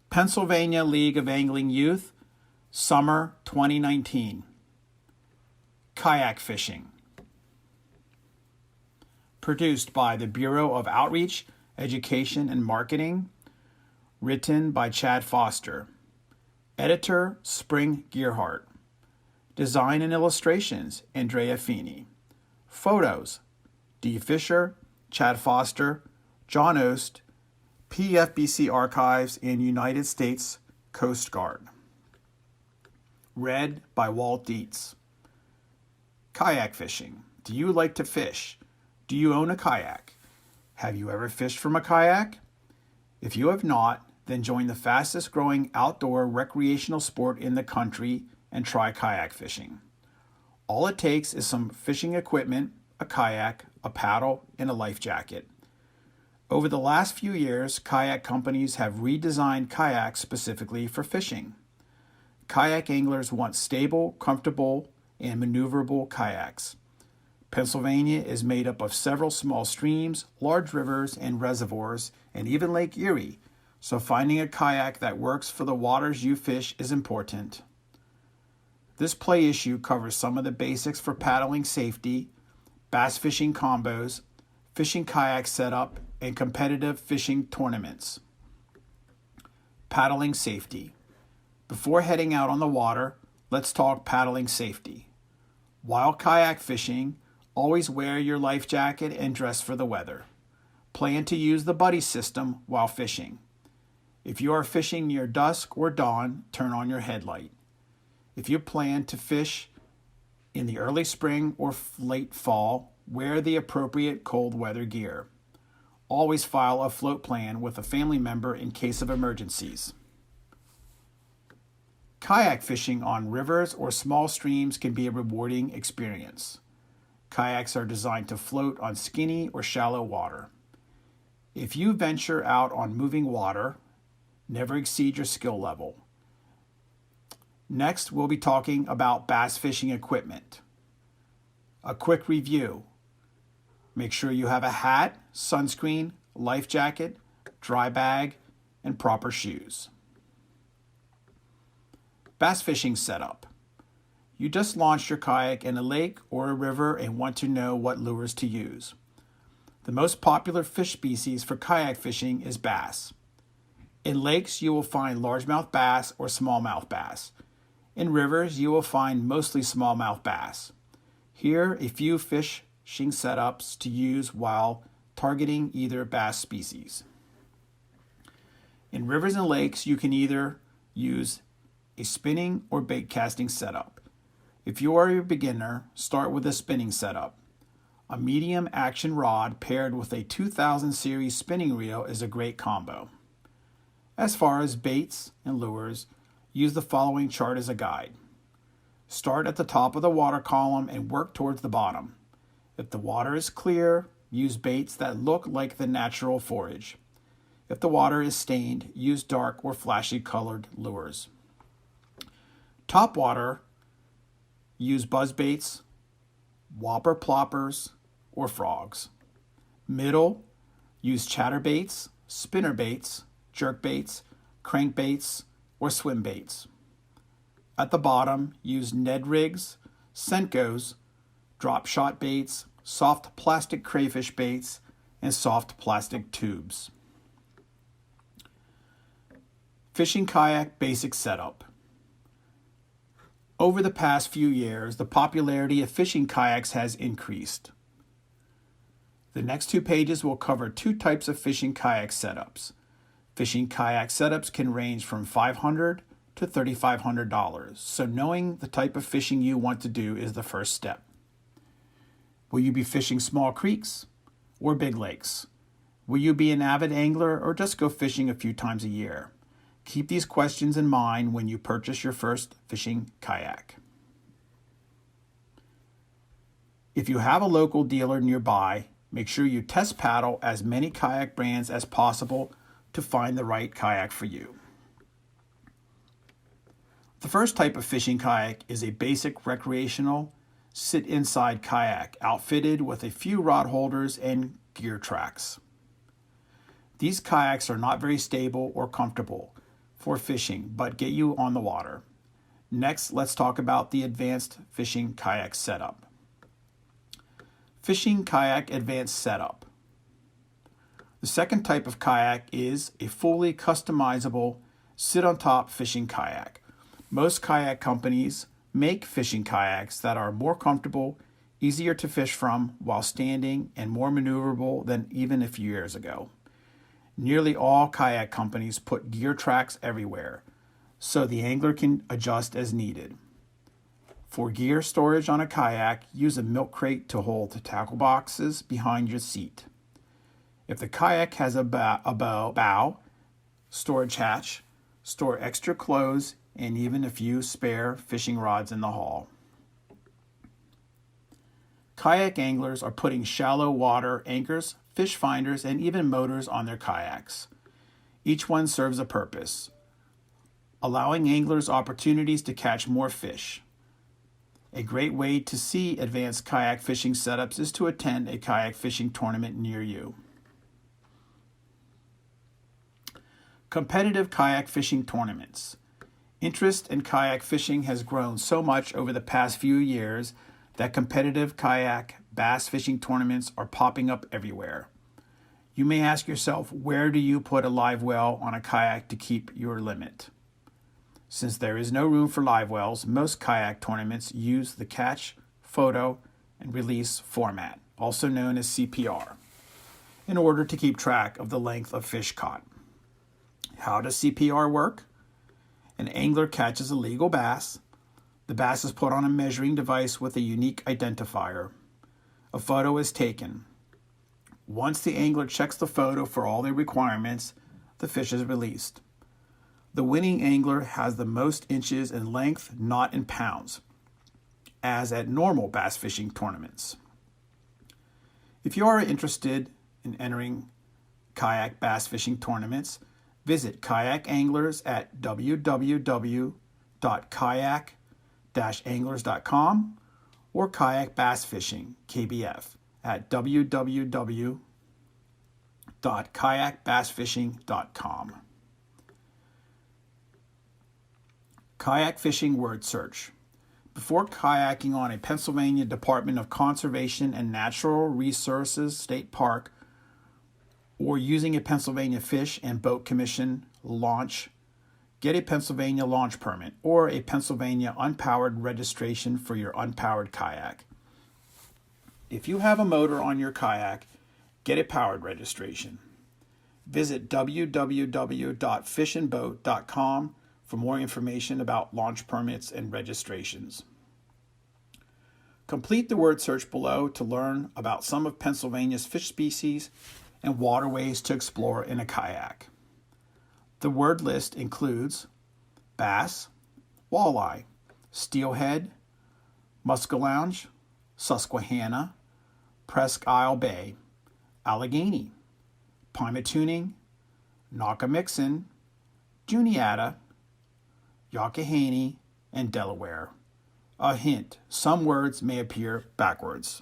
Pennsylvania League of Angling Youth, Summer 2019. Kayak Fishing. Produced by the Bureau of Outreach, Education, and Marketing. Written by Chad Foster. Editor, Spring Gearhart. Design and illustrations, Andrea Feeney. Photos, Dee Fisher, Chad Foster, John Ost, PFBC Archives, and United States Coast Guard. Read by Walt Dietz. Kayak fishing. Do you like to fish? Do you own a kayak? Have you ever fished from a kayak? If you have not, then join the fastest growing outdoor recreational sport in the country and try kayak fishing. All it takes is some fishing equipment, a kayak, a paddle, and a life jacket. Over the last few years, kayak companies have redesigned kayaks specifically for fishing. Kayak anglers want stable, comfortable, and maneuverable kayaks. Pennsylvania is made up of several small streams, large rivers, and reservoirs, and even Lake Erie, so finding a kayak that works for the waters you fish is important. This play issue covers some of the basics for paddling safety, bass fishing combos, fishing kayak setup, and competitive fishing tournaments. Paddling safety. Before heading out on the water, let's talk paddling safety. While kayak fishing, always wear your life jacket and dress for the weather. Plan to use the buddy system while fishing. If you are fishing near dusk or dawn, turn on your headlight. If you plan to fish in the early spring or late fall, wear the appropriate cold weather gear. Always file a float plan with a family member in case of emergencies. Kayak fishing on rivers or small streams can be a rewarding experience. Kayaks are designed to float on skinny or shallow water. If you venture out on moving water, never exceed your skill level. Next, we'll be talking about bass fishing equipment. A quick review. Make sure you have a hat, sunscreen, life jacket, dry bag, and proper shoes. Bass fishing setup. You just launched your kayak in a lake or a river and want to know what lures to use. The most popular fish species for kayak fishing is bass. In lakes, you will find largemouth bass or smallmouth bass. In rivers, you will find mostly smallmouth bass. Here, a few fishing setups to use while targeting either bass species. In rivers and lakes, you can either use a spinning or bait casting setup. If you are a beginner, start with a spinning setup. A medium action rod paired with a 2000 series spinning reel is a great combo. As far as baits and lures, use the following chart as a guide. Start at the top of the water column and work towards the bottom. If the water is clear, use baits that look like the natural forage. If the water is stained, use dark or flashy colored lures. Top water, use buzzbaits, whopper ploppers, or frogs. Middle, use chatterbaits, spinnerbaits, jerkbaits, crankbaits, or swim baits. At the bottom, use Ned rigs, Senkos, drop shot baits, soft plastic crayfish baits, and soft plastic tubes. Fishing Kayak Basic Setup. Over the past few years, the popularity of fishing kayaks has increased. The next 2 pages will cover 2 types of fishing kayak setups. Fishing kayak setups can range from $500 to $3,500, so knowing the type of fishing you want to do is the first step. Will you be fishing small creeks or big lakes? Will you be an avid angler or just go fishing a few times a year? Keep these questions in mind when you purchase your first fishing kayak. If you have a local dealer nearby, make sure you test paddle as many kayak brands as possible to find the right kayak for you. The first type of fishing kayak is a basic recreational sit-inside kayak outfitted with a few rod holders and gear tracks. These kayaks are not very stable or comfortable. for fishing, but get you on the water. Next, let's talk about the Advanced Fishing Kayak Setup. Fishing Kayak Advanced Setup. The second type of kayak is a fully customizable sit-on-top fishing kayak. Most kayak companies make fishing kayaks that are more comfortable, easier to fish from while standing, and more maneuverable than even a few years ago. Nearly all kayak companies put gear tracks everywhere, so the angler can adjust as needed. For gear storage on a kayak, use a milk crate to hold the tackle boxes behind your seat. If the kayak has a bow, storage hatch, store extra clothes, and even a few spare fishing rods in the hull. Kayak anglers are putting shallow water anchors, fish finders, and even motors on their kayaks. Each one serves a purpose, allowing anglers opportunities to catch more fish. A great way to see advanced kayak fishing setups is to attend a kayak fishing tournament near you. Competitive kayak fishing tournaments. Interest in kayak fishing has grown so much over the past few years that competitive kayak bass fishing tournaments are popping up everywhere. You may ask yourself, where do you put a live well on a kayak to keep your limit? Since there is no room for live wells, most kayak tournaments use the catch, photo, and release format, also known as CPR, in order to keep track of the length of fish caught. How does CPR work? An angler catches a legal bass. The bass is put on a measuring device with a unique identifier. A photo is taken. Once the angler checks the photo for all the requirements, the fish is released. The winning angler has the most inches in length, not in pounds, as at normal bass fishing tournaments. If you are interested in entering kayak bass fishing tournaments, visit kayak anglers at www.kayak-anglers.com or kayak bass fishing, KBF, at www.kayakbassfishing.com. Kayak fishing word search. Before kayaking on a Pennsylvania Department of Conservation and Natural Resources State Park or using a Pennsylvania Fish and Boat Commission launch, get a Pennsylvania launch permit or a Pennsylvania unpowered registration for your unpowered kayak. If you have a motor on your kayak, get a powered registration. Visit www.fishandboat.com for more information about launch permits and registrations. Complete the word search below to learn about some of Pennsylvania's fish species and waterways to explore in a kayak. The word list includes bass, walleye, steelhead, muskellunge, Susquehanna, Presque Isle Bay, Allegheny, Pymatuning, Nockamixon, Juniata, Youghiogheny, and Delaware. A hint, some words may appear backwards.